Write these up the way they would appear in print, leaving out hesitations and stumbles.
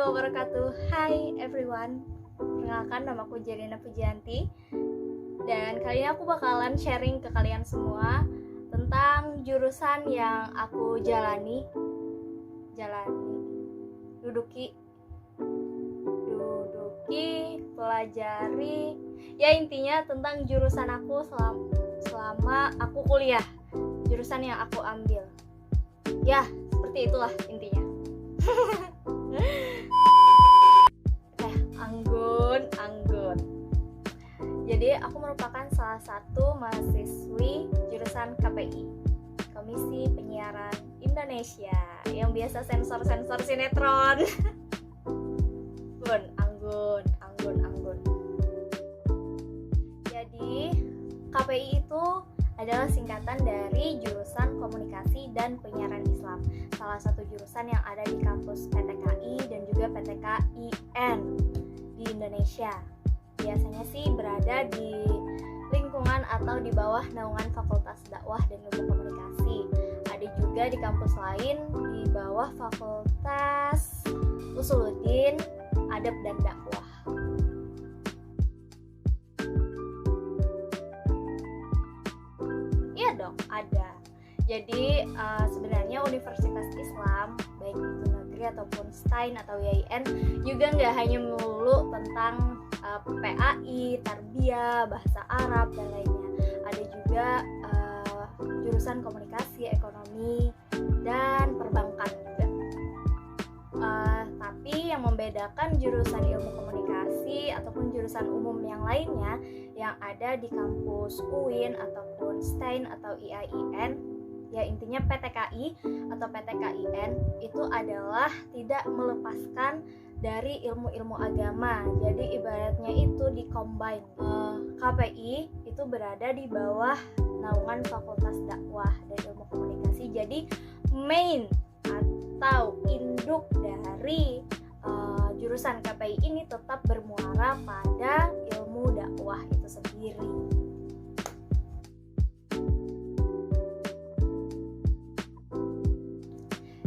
wabarakatuh. Hai everyone. Perkenalkan, namaku Jerina Pujianti. Dan kali ini aku bakalan sharing ke kalian semua tentang jurusan yang aku duduki, pelajari. Ya intinya tentang jurusan aku selama aku kuliah. Jurusan yang aku ambil. Ya, seperti itulah intinya. Anggun. Jadi aku merupakan salah satu mahasiswi jurusan KPI, Komisi Penyiaran Indonesia, yang biasa sensor sinetron. Anggun. Jadi KPI itu adalah singkatan dari jurusan Komunikasi dan Penyiaran Islam, salah satu jurusan yang ada di kampus PTKI dan juga PTKIN di Indonesia. Biasanya sih berada di lingkungan atau di bawah naungan Fakultas Dakwah dan Ilmu Komunikasi. Ada juga di kampus lain di bawah Fakultas Usuluddin, Adab dan Dakwah. Iya dong, ada. Jadi sebenarnya Universitas Islam, baik itu negeri ataupun STAIN atau YIN, juga nggak hanya melulu tentang PAI, tarbiyah, bahasa Arab dan lainnya. Ada juga jurusan komunikasi, ekonomi, dan perbankan juga. Tapi yang membedakan jurusan ilmu komunikasi ataupun jurusan umum yang lainnya yang ada di kampus UIN ataupun STAIN atau IAIN, ya intinya PTKI atau PTKIN itu adalah tidak melepaskan dari ilmu-ilmu agama. Jadi ibaratnya itu di-combine. KPI itu berada di bawah naungan Fakultas Dakwah dan Ilmu Komunikasi. Jadi main atau induk dari jurusan KPI ini tetap bermuara pada ilmu dakwah itu sendiri.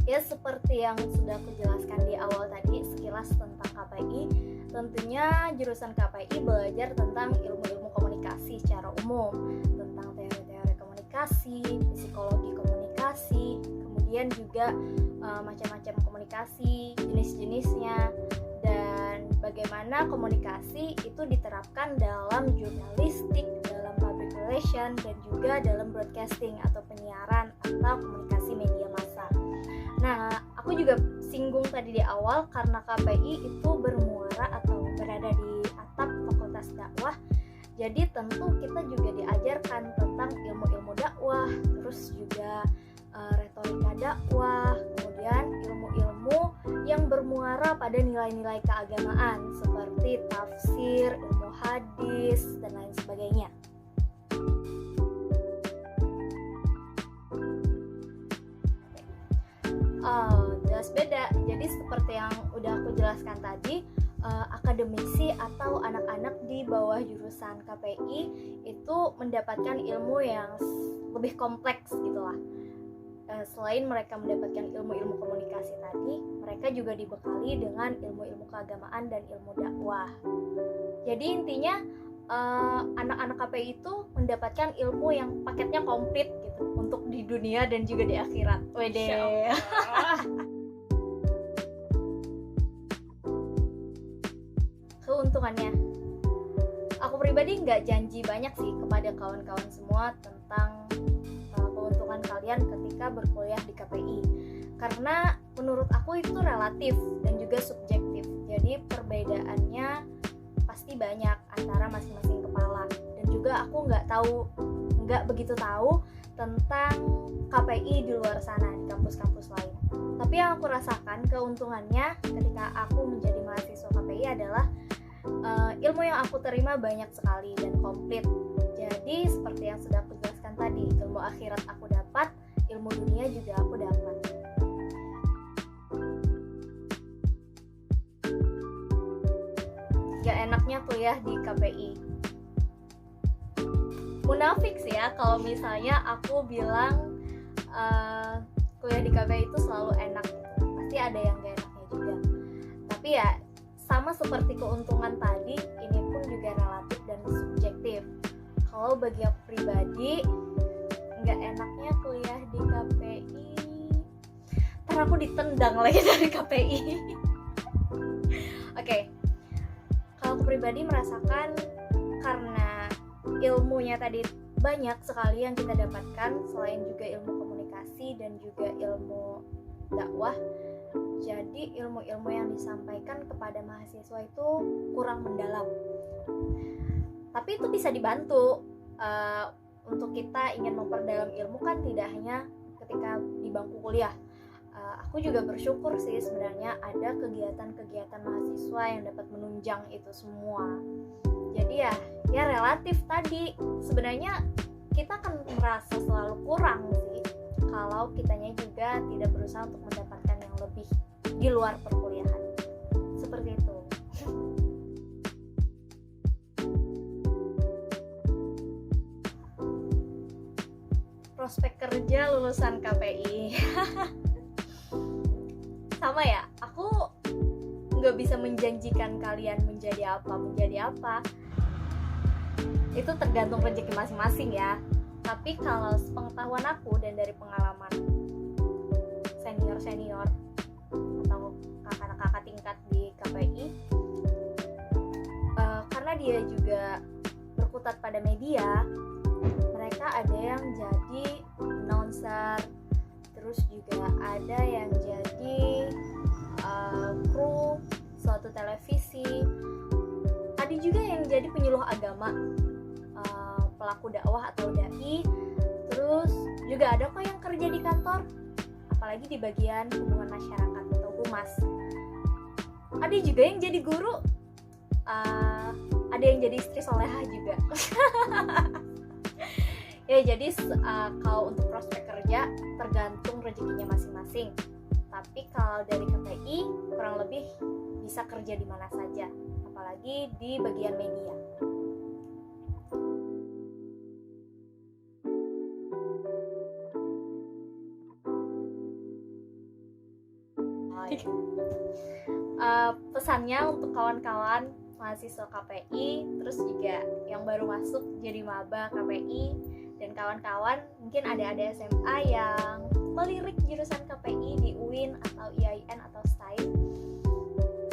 Ya, seperti yang sudah aku jelaskan di awal tadi, sekilas tentang KPI. Tentunya jurusan KPI belajar tentang ilmu-ilmu komunikasi secara umum, tentang teori-teori komunikasi, psikologi komunikasi, kemudian juga macam-macam komunikasi, jenis-jenisnya, dan bagaimana komunikasi itu diterapkan dalam jurnalistik, dalam public relation, dan juga dalam broadcasting atau penyiaran atau komunikasi media massa. Nah, aku juga singgung tadi di awal karena KPI itu bermuara atau berada di atap Fakultas Dakwah. Jadi tentu kita juga diajarkan tentang ilmu-ilmu dakwah, terus juga retorika dakwah, kemudian ilmu-ilmu yang bermuara pada nilai-nilai keagamaan seperti tafsir, ilmu hadis, dan lain sebagainya. Jelas beda. Jadi seperti yang udah aku jelaskan tadi, akademisi atau anak-anak di bawah jurusan KPI itu mendapatkan ilmu yang lebih kompleks gitulah. Selain mereka mendapatkan ilmu-ilmu komunikasi tadi, mereka juga dibekali dengan ilmu-ilmu keagamaan dan ilmu dakwah. Jadi intinya anak-anak KPI itu mendapatkan ilmu yang paketnya komplit gitu untuk di dunia dan juga di akhirat. Wede. Keuntungannya, aku pribadi nggak janji banyak sih kepada kawan-kawan semua tentang keuntungan kalian ketika berkuliah di KPI, karena menurut aku itu relatif dan juga subjektif. Jadi perbedaannya pasti banyak antara masing-masing kepala, dan juga aku nggak begitu tahu tentang KPI di luar sana di kampus-kampus lain. Tapi yang aku rasakan keuntungannya ketika aku menjadi mahasiswa KPI adalah ilmu yang aku terima banyak sekali dan komplit. Jadi seperti yang sudah aku jelaskan tadi, ilmu akhirat aku dapat, ilmu dunia juga aku dapat. Gak enaknya kuliah di KPI. Munafik sih ya kalau misalnya aku bilang kuliah di KPI itu selalu enak gitu. Pasti ada yang gak enaknya juga. Tapi sama seperti keuntungan tadi, ini pun juga relatif dan subjektif. Kalau bagi aku pribadi, nggak enaknya kuliah di KPI, ntar aku ditendang lagi dari KPI. Oke, kalau aku pribadi merasakan karena ilmunya tadi banyak sekali yang kita dapatkan, selain juga ilmu komunikasi dan juga ilmu dakwah. Jadi ilmu-ilmu yang disampaikan kepada mahasiswa itu kurang mendalam. Tapi itu bisa dibantu untuk kita ingin memperdalam ilmu kan tidak hanya ketika di bangku kuliah. Aku juga bersyukur sih sebenarnya ada kegiatan-kegiatan mahasiswa yang dapat menunjang itu semua. Jadi ya relatif tadi, sebenarnya kita akan merasa selalu kurang sih kalau kitanya juga tidak berusaha untuk mendapatkan yang lebih di luar perkuliahan. Seperti itu. Prospek kerja lulusan KPI. Sama ya, aku nggak bisa menjanjikan kalian menjadi apa. Itu tergantung rezeki masing-masing ya. Tapi kalau sepengetahuan aku dan dari pengalaman senior atau kakak-kakak tingkat di KPI, karena dia juga berkutat pada media, mereka ada yang jadi announcer, terus juga ada yang jadi kru suatu televisi, ada juga yang jadi penyuluh agama, pelaku dakwah atau dai, terus juga ada kok yang kerja di kantor, apalagi di bagian hubungan masyarakat atau humas. Ada juga yang jadi guru, ada yang jadi istri solehah juga. Ya jadi kalau untuk prospek kerja tergantung rezekinya masing-masing. Tapi kalau dari KPI kurang lebih bisa kerja di mana saja, apalagi di bagian media. Pesannya untuk kawan-kawan mahasiswa KPI, terus juga yang baru masuk jadi maba KPI, dan kawan-kawan mungkin ada SMA yang melirik jurusan KPI di UIN atau IAIN atau STAIN.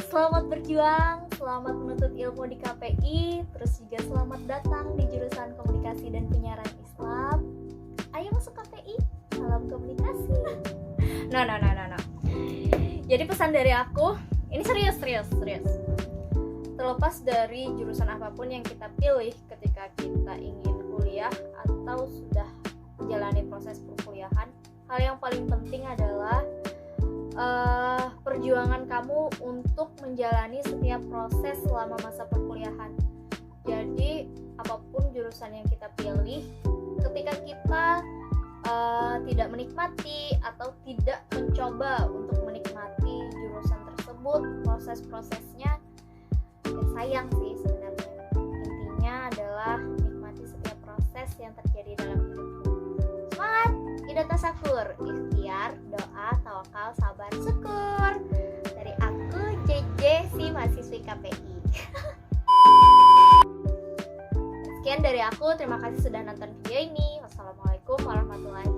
Selamat berjuang, selamat menuntut ilmu di KPI, terus juga selamat datang di jurusan Komunikasi dan Penyiaran Islam. Ayo masuk KPI, salam komunikasi. No. Jadi pesan dari aku, ini serius. Terlepas dari jurusan apapun yang kita pilih ketika kita ingin kuliah atau sudah menjalani proses perkuliahan, hal yang paling penting adalah perjuangan kamu untuk menjalani setiap proses selama masa perkuliahan. Jadi apapun jurusan yang kita pilih, ketika kita tidak menikmati atau tidak mencoba untuk menikmati jurusan tersebut, proses-prosesnya ya sayang sih sebenarnya. Intinya adalah nikmati setiap proses yang terjadi dalam hidupmu. Semangat, ida tasakur, ikhtiar, doa, tawakal, sabar, syukur. Dari aku JJ, si mahasiswi KPI. Sekian dari aku, terima kasih sudah nonton video ini. Wassalamualaikum warahmatullahi